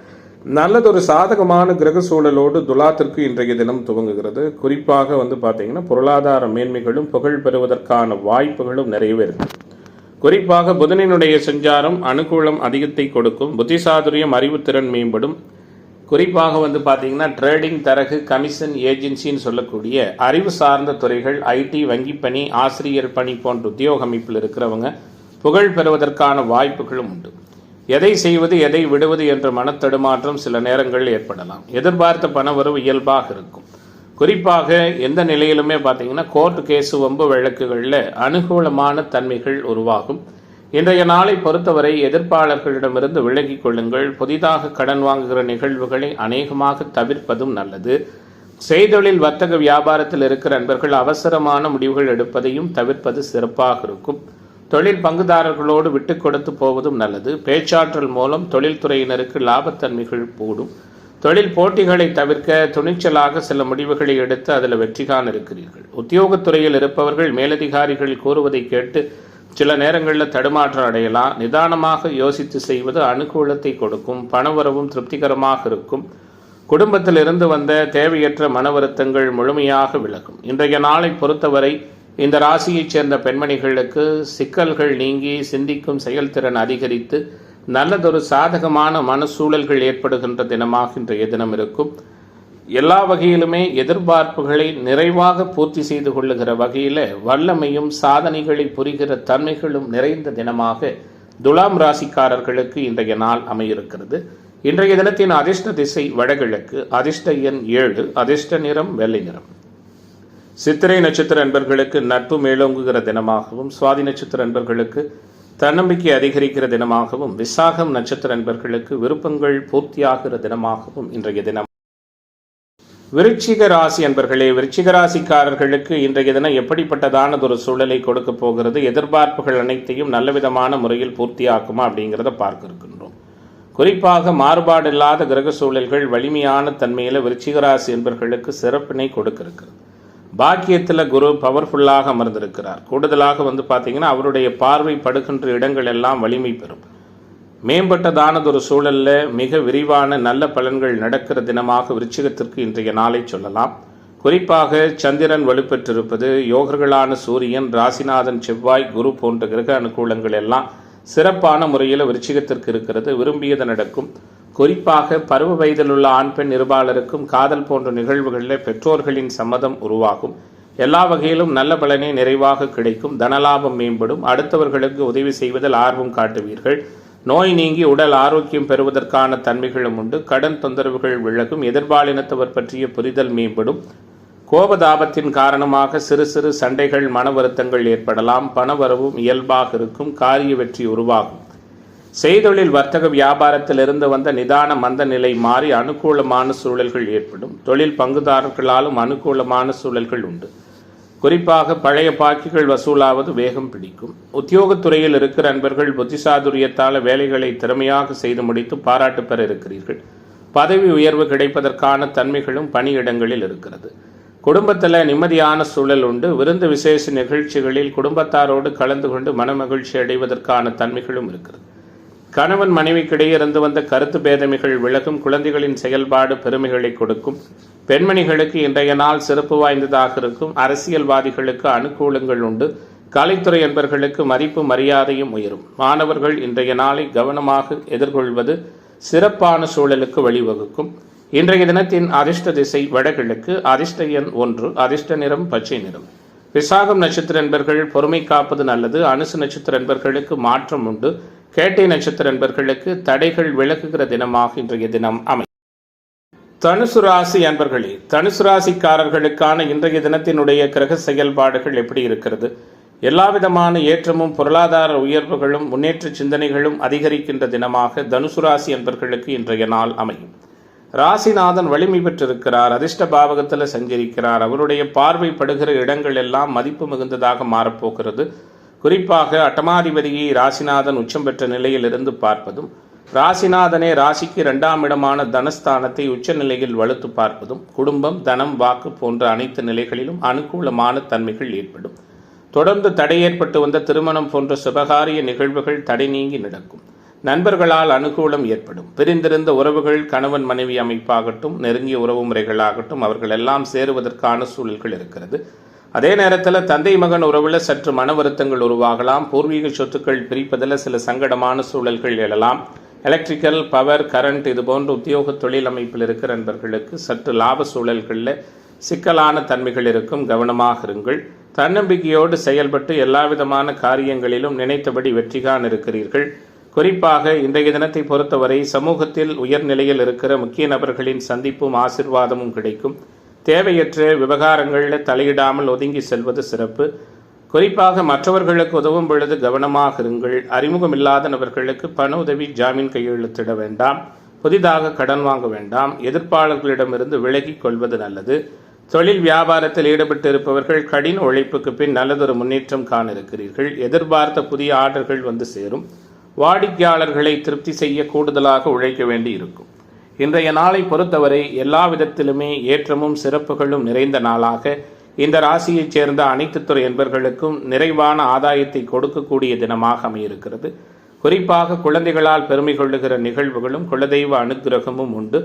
நல்லதொரு சாதகமான கிரக சூழலோடு துலாத்திற்கு இன்றைய தினம் துவங்குகிறது. குறிப்பாக பார்த்தீங்கன்னா பொருளாதார மேன்மைகளும் புகழ் பெறுவதற்கான வாய்ப்புகளும் நிறையவே இருக்கு. குறிப்பாக புதனினுடைய சஞ்சாரம் அனுகூலம் அதிகத்தை கொடுக்கும். புத்திசாதுரியம் அறிவுத்திறன் மேம்படும். குறிப்பாக பார்த்தீங்கன்னா ட்ரேடிங், தரகு, கமிஷன், ஏஜென்சின்னு சொல்லக்கூடிய அறிவு சார்ந்த துறைகள், ஐடி, வங்கி பணி, ஆசிரியர் பணி போன்ற உத்தியோக அமைப்பில் இருக்கிறவங்க புகழ் பெறுவதற்கான வாய்ப்புகளும் உண்டு. எதை செய்வது எதை விடுவது என்ற மனத்தடுமாற்றம் சில நேரங்கள் ஏற்படலாம். எதிர்பார்த்த பணவரவு இயல்பாக இருக்கும். குறிப்பாக எந்த நிலையிலுமே பார்த்தீங்கன்னா கோர்ட் கேஸு வம்பு வழக்குகளில் அனுகூலமான தன்மைகள் உருவாகும். இன்றைய நாளை பொறுத்தவரை எதிர்ப்பாளர்களிடமிருந்து விலகிக் கொள்ளுங்கள். புதிதாக கடன் வாங்குகிற நிகழ்வுகளை அநேகமாக தவிர்ப்பதும் நல்லது. செய்தொழில் வர்த்தக வியாபாரத்தில் இருக்கிற நண்பர்கள் அவசரமான முடிவுகள் எடுப்பதையும் தவிர்ப்பது சிறப்பாக இருக்கும். தொழில் பங்குதாரர்களோடு விட்டு கொடுத்து போவதும் நல்லது. பேச்சாற்றல் மூலம் தொழில்துறையினருக்கு லாபத்தன்மைகள் கூடும். தொழில் போட்டிகளை தவிர்க்க துணிச்சலாக சில முடிவுகளை எடுத்து அதில் வெற்றி காண இருக்கிறீர்கள். உத்தியோகத்துறையில் இருப்பவர்கள் மேலதிகாரிகள் கூறுவதை கேட்டு சில நேரங்களில் தடுமாற்றம் அடையலாம். நிதானமாக யோசித்து செய்வது அனுகூலத்தை கொடுக்கும். பணவரவும் திருப்திகரமாக இருக்கும். குடும்பத்தில் இருந்து வந்த தேவையற்ற மன வருத்தங்கள் முழுமையாக விலகும். இன்றைய நாளை பொறுத்தவரை இந்த ராசியைச் சேர்ந்த பெண்மணிகளுக்கு சிக்கல்கள் நீங்கி சிந்திக்கும் செயல்திறன் அதிகரித்து நல்லதொரு சாதகமான மனசூழல்கள் ஏற்படுகின்ற தினமாக இன்றைய தினம் இருக்கும். எல்லா வகையிலுமே எதிர்பார்ப்புகளை நிறைவாக பூர்த்தி செய்து கொள்ளுகிற வகையில் வல்லமையும் சாதனைகளை புரிகிற தன்மைகளும் நிறைந்த தினமாக துலாம் ராசிக்காரர்களுக்கு இன்றைய நாள் அமையிருக்கிறது. இன்றைய தினத்தின் அதிர்ஷ்ட திசை வடகிழக்கு, அதிர்ஷ்ட எண் 7, அதிர்ஷ்ட நிறம் வெள்ளை நிறம். சித்திரை நட்சத்திர அன்பர்களுக்கு நட்பு மேலோங்குகிற தினமாகவும், சுவாதி நட்சத்திர அன்பர்களுக்கு தன்னம்பிக்கை அதிகரிக்கிற தினமாகவும், விசாகம் நட்சத்திர அன்பர்களுக்கு விருப்பங்கள் பூர்த்தியாகிற தினமாகவும் இன்றைய தினம். விருச்சிக ராசி அன்பர்களே, விருச்சிக ராசிக்காரர்களுக்கு இன்றைய தினம் எப்படிப்பட்டதானதொரு சூழலை கொடுக்க போகிறது, எதிர்பார்ப்புகள் அனைத்தையும் நல்லவிதமான முறையில் பூர்த்தியாக்குமா அப்படிங்கிறத பார்க்க இருக்கின்றோம். குறிப்பாக மாறுபாடு இல்லாத கிரக சூழல்கள் வலிமையான தன்மையில் விருச்சிக ராசி என்பர்களுக்கு சிறப்பினை கொடுக்க இருக்கிறது. பாக்கியத்தில் குரு பவர்ஃபுல்லாக அமர்ந்திருக்கிறார். கூடுதலாக பார்த்தீங்கன்னா அவருடைய பார்வை படுகின்ற இடங்கள் எல்லாம் வலிமை பெறும். மேம்பட்டதானதொரு சூழலில் மிக விரிவான நல்ல பலன்கள் நடக்கிற தினமாக விருச்சிகத்திற்கு இன்றைய நாளை சொல்லலாம். குறிப்பாக சந்திரன் வலுப்பெற்றிருப்பது, யோகர்களான சூரியன், ராசிநாதன், செவ்வாய், குரு போன்ற கிரக அனுகூலங்கள் எல்லாம் சிறப்பான முறையில் விருச்சிகத்திற்கு இருக்கிறது. விரும்பியது நடக்கும். குறிப்பாக பருவ வயதில் உள்ள ஆண் பெண் இருபாலருக்கும் காதல் போன்ற நிகழ்வுகளில் பெற்றோர்களின் சம்மதம் உருவாகும். எல்லா வகையிலும் நல்ல பலனே நிறைவாக கிடைக்கும். தனலாபம் மேம்படும். அடுத்தவர்களுக்கு உதவி செய்வதில் ஆர்வம் காட்டுவீர்கள். நோய் நீங்கி உடல் ஆரோக்கியம் பெறுவதற்கான தன்மைகளும் உண்டு. கடன் தொந்தரவுகள் விலகும். எதிர்பாலினத்தவர் பற்றிய புரிதல் மேம்படும். கோபதாபத்தின் காரணமாக சிறு சிறு சண்டைகள், மன வருத்தங்கள் ஏற்படலாம். பணவரவும் இயல்பாக இருக்கும். காரிய வெற்றி உருவாகும். செய்தொழில் வர்த்தக வியாபாரத்தில் இருந்து வந்த நிதான மந்த நிலை மாறி அனுகூலமான சூழல்கள் ஏற்படும். தொழில் பங்குதாரர்களாலும் அனுகூலமான சூழல்கள் உண்டு. குறிப்பாக பழைய பாக்கிகள் வசூலாவது வேகம் பிடிக்கும். உத்தியோகத்துறையில் இருக்கிற அன்பர்கள் புத்திசாதுரியத்தால் வேலைகளை திறமையாக செய்து முடித்து பாராட்டு பெற இருக்கிறீர்கள். பதவி உயர்வு கிடைப்பதற்கான தன்மைகளும் பணியிடங்களில் இருக்கிறது. குடும்பத்தில் நிம்மதியான சூழல் உண்டு. விருந்து விசேஷ நிகழ்ச்சிகளில் குடும்பத்தாரோடு கலந்து கொண்டு மனமகிழ்ச்சி அடைவதற்கான தன்மைகளும் இருக்கிறது. கணவன் மனைவிக்கிடையே இருந்து வந்த கருத்து பேதமைகள் விலகும். குழந்தைகளின் செயல்பாடு பெருமைகளை கொடுக்கும். பெண்மணிகளுக்கு இன்றைய நாள் சிறப்பு வாய்ந்ததாக இருக்கும். அரசியல்வாதிகளுக்கு அனுகூலங்கள் உண்டு. கலைத்துறை என்பர்களுக்கு மதிப்பு மரியாதையும் உயரும். மாணவர்கள் இன்றைய நாளை கவனமாக எதிர்கொள்வது சிறப்பான சூழலுக்கு வழிவகுக்கும். இன்றைய தினத்தின் அதிர்ஷ்ட திசை வடகிழக்கு, அதிர்ஷ்ட எண் 1, அதிர்ஷ்ட நிறம் பச்சை நிறம். விசாகம் நட்சத்திர என்பர்கள் பொறுமை காப்பது நல்லது. அனுசு நட்சத்திர என்பர்களுக்கு மாற்றம் உண்டு. கேட்டை நட்சத்திர என்பர்களுக்கு தடைகள் விலகுகிற தினமாக இன்றைய தினம் அமையும். தனுசு ராசி அன்பர்களே, தனுசு ராசிக்காரர்களுக்கான இன்றைய தினத்தினுடைய கிரக செயல்பாடுகள் எப்படி இருக்கிறது? எல்லாவிதமான ஏற்றமும் பொருளாதார உயர்வுகளும் முன்னேற்ற சிந்தனைகளும் அதிகரிக்கின்ற தினமாக தனுசு ராசி அன்பர்களுக்கு இன்றைய நாள் அமையும். ராசிநாதன் வலிமை பெற்றிருக்கிறார். அதிர்ஷ்ட பாவகத்தில் சஞ்சரிக்கிறார். அவருடைய பார்வை படுகிற இடங்கள் எல்லாம் மதிப்பு மிகுந்ததாக மாறப்போகிறது. குறிப்பாக அட்டமாதிபதியை ராசிநாதன் உச்சம் பெற்ற நிலையில் இருந்து பார்ப்பதும், ராசிநாதனே ராசிக்கு 2ஆம் இடமான தனஸ்தானத்தை உச்ச நிலையில் வலுத்து பார்ப்பதும், குடும்பம், தனம், வாக்கு போன்ற அனைத்து நிலைகளிலும் அனுகூலமான தன்மைகள் ஏற்படும். தொடர்ந்து தடை ஏற்பட்டு வந்த திருமணம் போன்ற சுபகாரிய நிகழ்வுகள் தடை நீங்கி நடக்கும். நண்பர்களால் அனுகூலம் ஏற்படும். பிரிந்திருந்த உறவுகள், கணவன் மனைவி அமைப்பாகட்டும், நெருங்கிய உறவு முறைகளாகட்டும், அவர்கள் எல்லாம் சேருவதற்கான சூழல்கள் இருக்கிறது. அதே நேரத்தில் தந்தை மகன் உறவில் சற்று மன வருத்தங்கள் உருவாகலாம். பூர்வீக சொத்துக்கள் பிரிப்பதில் சில சங்கடமான சூழல்கள் எழலாம். எலக்ட்ரிக்கல், பவர், கரண்ட் இது போன்ற உத்தியோக தொழில் அமைப்பில் இருக்கிற நண்பர்களுக்கு சற்று லாப சூழல்களில் சிக்கலான தன்மைகள் இருக்கும். கவனமாக இருங்கள். தன்னம்பிக்கையோடு செயல்பட்டு எல்லாவிதமான காரியங்களிலும் நினைத்தபடி வெற்றி காண இருக்கிறீர்கள். குறிப்பாக இன்றைய தினத்தை பொறுத்தவரை சமூகத்தில் உயர்நிலையில் இருக்கிற முக்கிய நபர்களின் சந்திப்பும் ஆசிர்வாதமும் கிடைக்கும். தேவையற்ற விவகாரங்களில் தலையிடாமல் ஒதுங்கி செல்வது சிறப்பு. குறிப்பாக மற்றவர்களுக்கு உதவும் பொழுது கவனமாக இருங்கள். அறிமுகமில்லாத நபர்களுக்கு பண உதவி, ஜாமீன் கையெழுத்திட வேண்டாம். புதிதாக கடன் வாங்க வேண்டாம். எதிர்ப்பாளர்களிடமிருந்து விலகிக் கொள்வது நல்லது. தொழில் வியாபாரத்தில் ஈடுபட்டு இருப்பவர்கள் கடின உழைப்புக்கு பின் நல்லதொரு முன்னேற்றம் காண இருக்கிறீர்கள். எதிர்பார்த்த புதிய ஆர்டர்கள் வந்து சேரும். வாடிக்கையாளர்களை திருப்தி செய்ய கூடுதலாக உழைக்க வேண்டி இருக்கும். இன்றைய நாளை பொறுத்தவரை எல்லா விதத்திலுமே ஏற்றமும் சிறப்புகளும் நிறைந்த நாளாக இந்த ராசியைச் சேர்ந்த அனைத்து துறை என்பர்களுக்கும் நிறைவான ஆதாயத்தை கொடுக்கக்கூடிய தினமாக அமையிருக்கிறது. குறிப்பாக குழந்தைகளால் பெருமை கொள்ளுகிற நிகழ்வுகளும் குலதெய்வ அனுக்கிரகமும் உண்டு.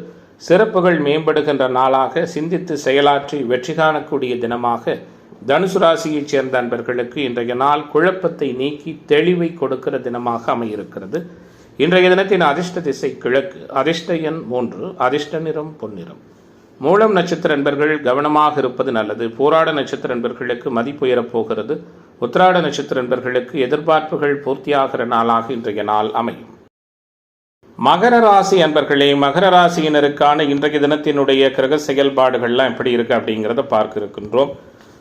சிறப்புகள் மேம்படுகின்ற நாளாக சிந்தித்து செயலாற்றி வெற்றி காணக்கூடிய தினமாக தனுசு ராசியைச் சேர்ந்த அன்பர்களுக்கு இன்றைய நாள் குழப்பத்தை நீக்கி தெளிவை கொடுக்கிற தினமாக அமையிருக்கிறது. இன்றைய தினத்தின் அதிர்ஷ்ட திசை கிழக்கு, அதிர்ஷ்ட எண் 3, அதிர்ஷ்ட நிறம் பொன்னிறம். மூலம் நட்சத்திர அன்பர்கள் கவனமாக இருப்பது நல்லது. பூராட நட்சத்திர அன்பர்களுக்கு மதிப்பு உயரப் போகிறது. உத்திராட நட்சத்திர அன்பர்களுக்கு எதிர்பார்ப்புகள் பூர்த்தியாகிற நாளாக இன்றைய நாள் அமையும். மகர ராசி அன்பர்களே, மகர ராசியினருக்கான இன்றைய தினத்தினுடைய கிரக செயல்பாடுகள்லாம் எப்படி இருக்கு அப்படிங்கிறத பார்க்க இருக்கின்றோம்.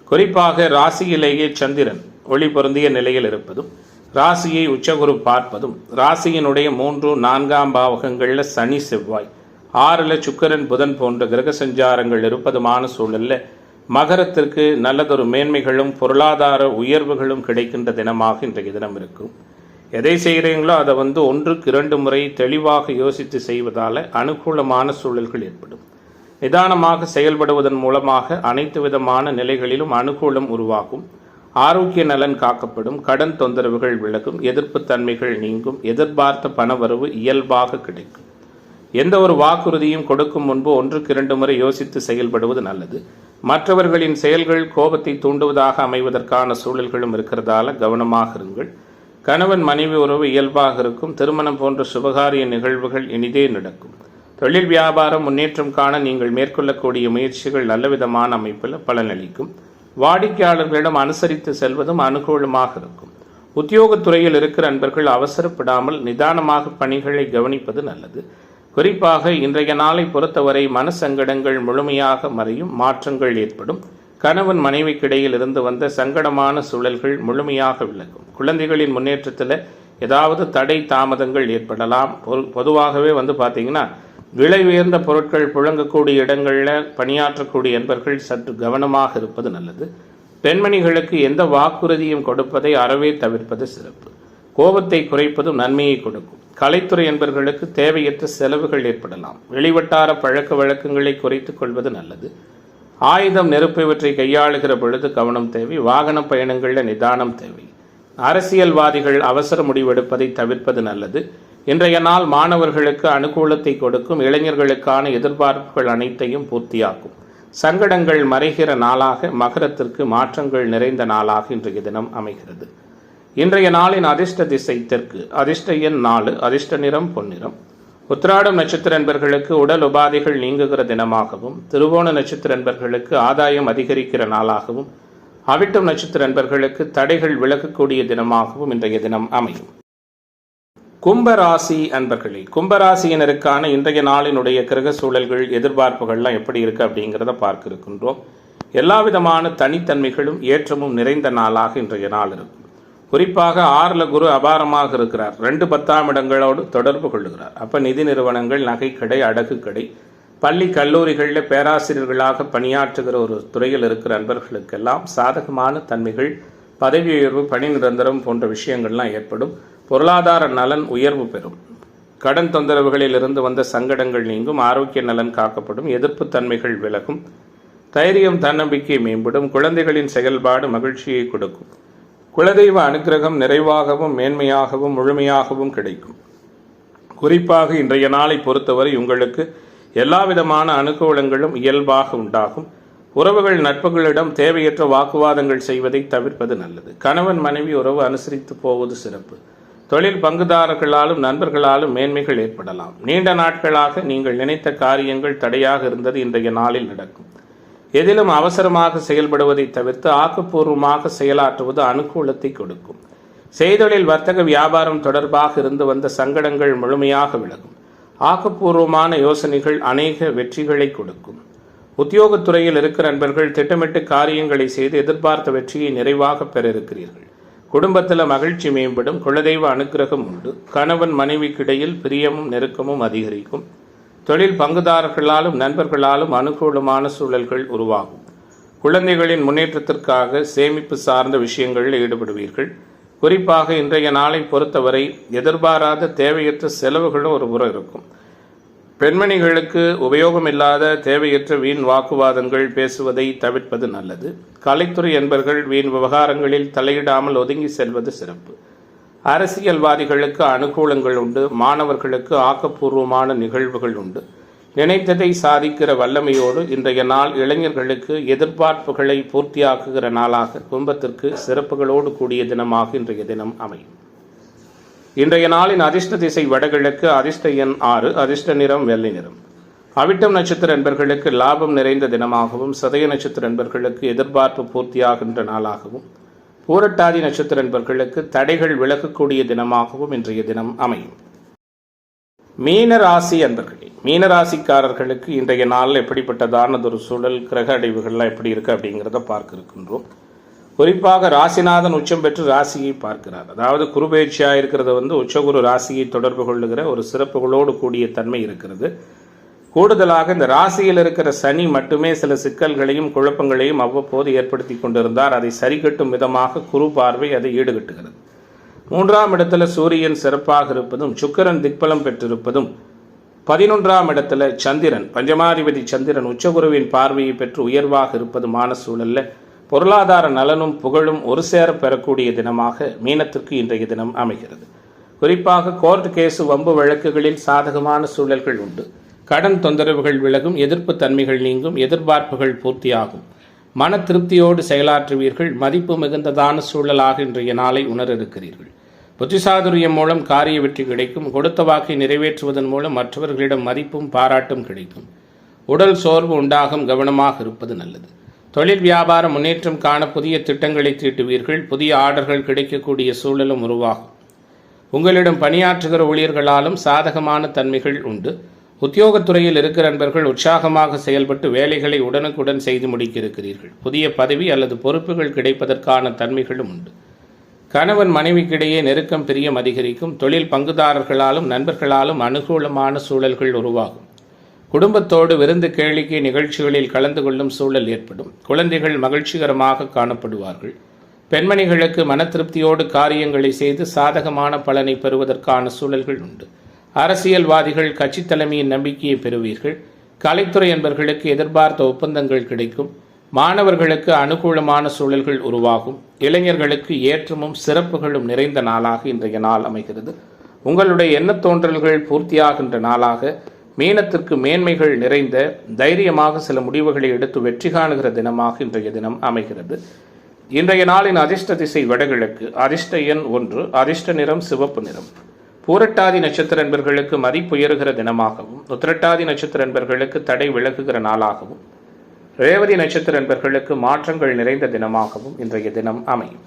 குறிப்பாக ராசியிலேயே சந்திரன் ஒளி பொருந்திய நிலையில் இருப்பதும், ராசியை உச்சகுரு பார்ப்பதும், ராசியினுடைய 3, 4ஆம் பாவகங்களில் சனி செவ்வாய், 6ல் சுக்கிரன் புதன் போன்ற கிரக சஞ்சாரங்கள் இருப்பதுமான சூழலில் மகரத்திற்கு நல்லதொரு மேன்மைகளும் பொருளாதார உயர்வுகளும் கிடைக்கின்ற தினமாக இன்றைய தினம் இருக்கும். எதை செய்கிறீங்களோ அதை 1க்கு 2 முறை தெளிவாக யோசித்து செய்வதால் அனுகூலமான சூழல்கள் ஏற்படும். நிதானமாக செயல்படுவதன் மூலமாக அனைத்து விதமான நிலைகளிலும் அனுகூலம் உருவாகும். ஆரோக்கிய நலன் காக்கப்படும். கடன் தொந்தரவுகள் விலகும். எதிர்ப்பு தன்மைகள் நீங்கும். எதிர்பார்த்த பணவரவு இயல்பாக கிடைக்கும். எந்த ஒரு வாக்குறுதியும் கொடுக்கும் முன்பு 1க்கு 2 முறை யோசித்து செயல்படுவது நல்லது. மற்றவர்களின் செயல்கள் கோபத்தை தூண்டுவதாக அமைவதற்கான சூழல்களும் இருக்கிறதால கவனமாக இருங்கள். கணவன் மனைவி உறவு இயல்பாக இருக்கும். திருமணம் போன்ற சுபகாரிய நிகழ்வுகள் இனிதே நடக்கும். தொழில் வியாபாரம் முன்னேற்றம் காண நீங்கள் மேற்கொள்ளக்கூடிய முயற்சிகள் நல்லவிதமான அமைப்பில் பலனளிக்கும். வாடிக்கையாளர்களிடம் அனுசரித்து செல்வதும் அனுகூலமாக இருக்கும். உத்தியோகத்துறையில் இருக்கிற அன்பர்கள் அவசரப்படாமல் நிதானமாக பணிகளை கவனிப்பது நல்லது. குறிப்பாக இன்றைய நாளை பொறுத்தவரை மனசங்கடங்கள் முழுமையாக மறையும். மாற்றங்கள் ஏற்படும். கணவன் மனைவிக்கிடையில் இருந்து வந்த சங்கடமான சூழல்கள் முழுமையாக விலகும். குழந்தைகளின் முன்னேற்றத்தில் ஏதாவது தடை தாமதங்கள் ஏற்படலாம். பொதுவாகவே பார்த்தீங்கன்னா விலை உயர்ந்த பொருட்கள் புழங்கக்கூடிய இடங்களில் பணியாற்றக்கூடிய என்பர்கள் சற்று கவனமாக இருப்பது நல்லது. பெண்மணிகளுக்கு எந்த வாக்குறுதியும் கொடுப்பதை அறவே தவிர்ப்பது சிறப்பு. கோபத்தை குறைப்பதும் நன்மையை கொடுக்கும். கலைத்துறை என்பவர்களுக்கு தேவையற்ற செலவுகள் ஏற்படலாம். வெளிவட்டார பழக்க வழக்கங்களை குறைத்துக் கொள்வது நல்லது. ஆயுதம், நெருப்பு இவற்றை கையாளுகிற பொழுது கவனம் தேவை. வாகன பயணங்களில் நிதானம் தேவை. அரசியல்வாதிகள் அவசர முடிவெடுப்பதை தவிர்ப்பது நல்லது. இன்றைய நாள் மாணவர்களுக்கு அனுகூலத்தை கொடுக்கும். இளைஞர்களுக்கான எதிர்பார்ப்புகள் அனைத்தையும் பூர்த்தியாக்கும். சங்கடங்கள் மறைகிற நாளாக மகரத்திற்கு மாற்றங்கள் நிறைந்த நாளாக இன்றைய தினம் அமைகிறது. இன்றைய நாளின் அதிர்ஷ்ட திசை தெற்கு. அதிர்ஷ்ட எண் 4. அதிர்ஷ்ட நிறம் பொன்னிறம். உத்திராடம் நட்சத்திர அன்பர்களுக்கு உடல் உபாதைகள் நீங்குகிற தினமாகவும், திருவோண நட்சத்திர அன்பர்களுக்கு ஆதாயம் அதிகரிக்கிற நாளாகவும், அவிட்டம் நட்சத்திர அன்பர்களுக்கு தடைகள் விலகக்கூடிய தினமாகவும் இன்றைய தினம் அமையும். கும்பராசி அன்பர்களே, கும்பராசியினருக்கான இன்றைய நாளினுடைய கிரக சூழல்கள் எதிர்பார்ப்புகள்லாம் எப்படி இருக்கு அப்படிங்கிறத பார்க்க இருக்கின்றோம். எல்லா விதமான தனித்தன்மைகளும் ஏற்றமும் நிறைந்த நாளாக இன்றைய நாள் இருக்கும். குறிப்பாக 6ல் குரு அபாரமாக இருக்கிறார். 2 10ஆம் இடங்களோடு தொடர்பு கொள்ளுகிறார். அப்போ நிதி நிறுவனங்கள், நகைக்கடை, அடகு கடை, பள்ளி கல்லூரிகளில் பேராசிரியர்களாக பணியாற்றுகிற ஒரு துறையில் இருக்கிற அன்பர்களுக்கெல்லாம் சாதகமான தன்மைகள், பதவி உயர்வு, பணி நிரந்தரம் போன்ற விஷயங்கள்லாம் ஏற்படும். பொருளாதார நலன் உயர்வு பெறும். கடன் தொந்தரவுகளில் இருந்து வந்த சங்கடங்கள் நீங்கும். ஆரோக்கிய நலன் காக்கப்படும். எதிர்ப்பு தன்மைகள் விலகும். தைரியம், தன்னம்பிக்கை மேம்படும். குழந்தைகளின் செயல்பாடு மகிழ்ச்சியை கொடுக்கும். குலதெய்வ அனுக்கிரகம் நிறைவாகவும் மேன்மையாகவும் முழுமையாகவும் கிடைக்கும். குறிப்பாக இன்றைய நாளை பொறுத்தவரை உங்களுக்கு எல்லா விதமான அனுகூலங்களும் இயல்பாக உண்டாகும். உறவுகள், நட்புகளிடம் தேவையற்ற வாக்குவாதங்கள் செய்வதை தவிர்ப்பது நல்லது. கணவன் மனைவி உறவு அனுசரித்து போவது சிறப்பு. தொழில் பங்குதாரர்களாலும் நண்பர்களாலும் மேன்மைகள் ஏற்படலாம். நீண்ட நாட்களாக நீங்கள் நினைத்த காரியங்கள் தடையாக இருந்தது இன்றைய நாளில் நடக்கும். எதிலும் அவசரமாக செயல்படுவதை தவிர்த்து ஆக்கப்பூர்வமாக செயலாற்றுவது அனுகூலத்தை கொடுக்கும். செய்தொழில், வர்த்தக, வியாபாரம் தொடர்பாக இருந்து வந்த சங்கடங்கள் முழுமையாக விலகும். ஆக்கப்பூர்வமான யோசனைகள் அநேக வெற்றிகளை கொடுக்கும். உத்தியோகத்துறையில் இருக்கிற நண்பர்கள் திட்டமிட்டு காரியங்களை செய்து எதிர்பார்த்த வெற்றியை நிறைவாக பெற இருக்கிறீர்கள். குடும்பத்தில் மகிழ்ச்சி மேம்படும். குலதெய்வ அனுக்கிரகம் உண்டு. கணவன் மனைவிக்கிடையில் பிரியமும் நெருக்கமும் அதிகரிக்கும். தொழில் பங்குதாரர்களாலும் நண்பர்களாலும் அனுகூலமான சூழல்கள் உருவாகும். குழந்தைகளின் முன்னேற்றத்திற்காக சேமிப்பு சார்ந்த விஷயங்களில் ஈடுபடுவீர்கள். குறிப்பாக இன்றைய நாளை பொறுத்தவரை எதிர்பாராத தேவையற்ற செலவுகளும் ஒரு புறம் இருக்கும். பெண்மணிகளுக்கு உபயோகமில்லாத தேவையற்ற வீண் வாக்குவாதங்கள் பேசுவதை தவிர்ப்பது நல்லது. கலைத்துறை என்பர்கள் வீண் விவகாரங்களில் தலையிடாமல் ஒதுங்கி செல்வது சிறப்பு. அரசியல்வாதிகளுக்கு அனுகூலங்கள் உண்டு. மாணவர்களுக்கு ஆக்கப்பூர்வமான நிகழ்வுகள் உண்டு. நினைத்ததை சாதிக்கிற வல்லமையோடு இன்றைய நாள் இளைஞர்களுக்கு எதிர்பார்ப்புகளை பூர்த்தியாக்குகிற நாளாக குடும்பத்திற்கு சிறப்புகளோடு கூடிய தினமாக இன்றைய தினம் அமையும். இன்றைய நாளின் அதிர்ஷ்ட திசை வடகிழக்கு. அதிர்ஷ்ட எண் 6. அதிர்ஷ்ட நிறம் வெள்ளை நிறம். அவிட்டம் நட்சத்திர என்பர்களுக்கு லாபம் நிறைந்த தினமாகவும், சதய நட்சத்திர என்பர்களுக்கு எதிர்பார்ப்பு பூர்த்தியாகின்ற நாளாகவும், பூரட்டாதி நட்சத்திர என்பர்களுக்கு தடைகள் விலகக்கூடிய தினமாகவும் இன்றைய தினம் அமையும். மீனராசி அன்பர்களே, மீனராசிக்காரர்களுக்கு இன்றைய நாள் எப்படிப்பட்டதானதொரு சூழல், கிரக அடைவுகள்லாம் எப்படி இருக்கு அப்படிங்கிறத பார்க்க இருக்கின்றோம். குறிப்பாக ராசிநாதன் உச்சம் பெற்று ராசியை பார்க்கிறார். அதாவது குருபெயர்ச்சியாக இருக்கிறது உச்சகுரு ராசியை தொடர்பு கொள்ளுகிற ஒரு சிறப்புகளோடு கூடிய தன்மை இருக்கிறது. கூடுதலாக இந்த ராசியில் இருக்கிற சனி மட்டுமே சில சிக்கல்களையும் குழப்பங்களையும் அவ்வப்போது ஏற்படுத்தி கொண்டிருந்தார். அதை சரிகட்டும் விதமாக குரு பார்வை அதை ஈடுகட்டுகிறது. 3ஆம் இடத்துல சூரியன் சிறப்பாக இருப்பதும், சுக்கிரன் திக்பலம் பெற்றிருப்பதும், 11ஆம் இடத்துல சந்திரன், பஞ்சமாதிபதி சந்திரன் உச்சகுருவின் பார்வையை பெற்று உயர்வாக இருப்பதுமான சூழல்ல பொருளாதார நலனும் புகழும் ஒரு சேர பெறக்கூடிய தினமாக மீனத்திற்கு இன்றைய தினம் அமைகிறது. குறிப்பாக கோர்ட் கேசு வம்பு வழக்குகளில் சாதகமான சூழல்கள் உண்டு. கடன் தொந்தரவுகள் விலகும், எதிர்ப்பு தன்மைகள் நீங்கும், எதிர்பார்ப்புகள் பூர்த்தியாகும், மன திருப்தியோடு செயலாற்றுவீர்கள். மதிப்பு மிகுந்ததான சூழலாக இன்றைய நாளை உணர இருக்கிறீர்கள். புத்திசாதுரியம் மூலம் காரிய வெற்றி கிடைக்கும். கொடுத்த வாக்கை நிறைவேற்றுவதன் மூலம் மற்றவர்களிடம் மதிப்பும் பாராட்டும் கிடைக்கும். உடல் சோர்வு உண்டாகும், கவனமாக இருப்பது நல்லது. தொழில் வியாபார முன்னேற்றம் காண புதிய திட்டங்களை தீட்டுவீர்கள். புதிய ஆர்டர்கள் கிடைக்கக்கூடிய சூழலும் உருவாகும். உங்களிடம் பணியாற்றுகிற ஊழியர்களாலும் சாதகமான தன்மைகள் உண்டு. உத்தியோகத்துறையில் இருக்கிற நண்பர்கள் உற்சாகமாக செயல்பட்டு வேலைகளை உடனுக்குடன் செய்து முடிக்க இருக்கிறீர்கள். புதிய பதவி அல்லது பொறுப்புகள் கிடைப்பதற்கான தன்மைகளும் உண்டு. கணவன் மனைவிக்கிடையே நெருக்கம் பிரியம் அதிகரிக்கும். தொழில் பங்குதாரர்களாலும் நண்பர்களாலும் அனுகூலமான சூழல்கள் உருவாகும். குடும்பத்தோடு விருந்து கேளிக்கை நிகழ்ச்சிகளில் கலந்து கொள்ளும் சூழல் ஏற்படும். குழந்தைகள் மகிழ்ச்சிகரமாக காணப்படுவார்கள். பெண்மணிகளுக்கு மன திருப்தியோடு காரியங்களை செய்து சாதகமான பலனை பெறுவதற்கான சூழல்கள் உண்டு. அரசியல்வாதிகள் கட்சி தலைமையின் நம்பிக்கையை பெறுவீர்கள். கலைத்துறை என்பவர்களுக்கு எதிர்பார்த்த ஒப்பந்தங்கள் கிடைக்கும். மாணவர்களுக்கு அனுகூலமான சூழல்கள் உருவாகும். இளைஞர்களுக்கு ஏற்றமும் சிறப்புகளும் நிறைந்த நாளாக இன்றைய நாள் அமைகிறது. உங்களுடைய எண்ணத் தோன்றல்கள் பூர்த்தியாகின்ற நாளாக, மீனத்திற்கு மேன்மைகள் நிறைந்த, தைரியமாக சில முடிவுகளை எடுத்து வெற்றி காணுகிற தினமாக இன்றைய தினம் அமைகிறது. இன்றைய நாளின் அதிர்ஷ்ட திசை வடகிழக்கு, அதிர்ஷ்ட எண் 1, அதிர்ஷ்ட நிறம் சிவப்பு நிறம். பூரட்டாதி நட்சத்திர என்பர்களுக்கு மதிப்புயருகிற தினமாகவும், உத்திரட்டாதி நட்சத்திர என்பர்களுக்கு தடை விலகுகிற நாளாகவும், ரேவதி நட்சத்திர என்பர்களுக்கு மாற்றங்கள் நிறைந்த தினமாகவும் இன்றைய தினம் அமையும்.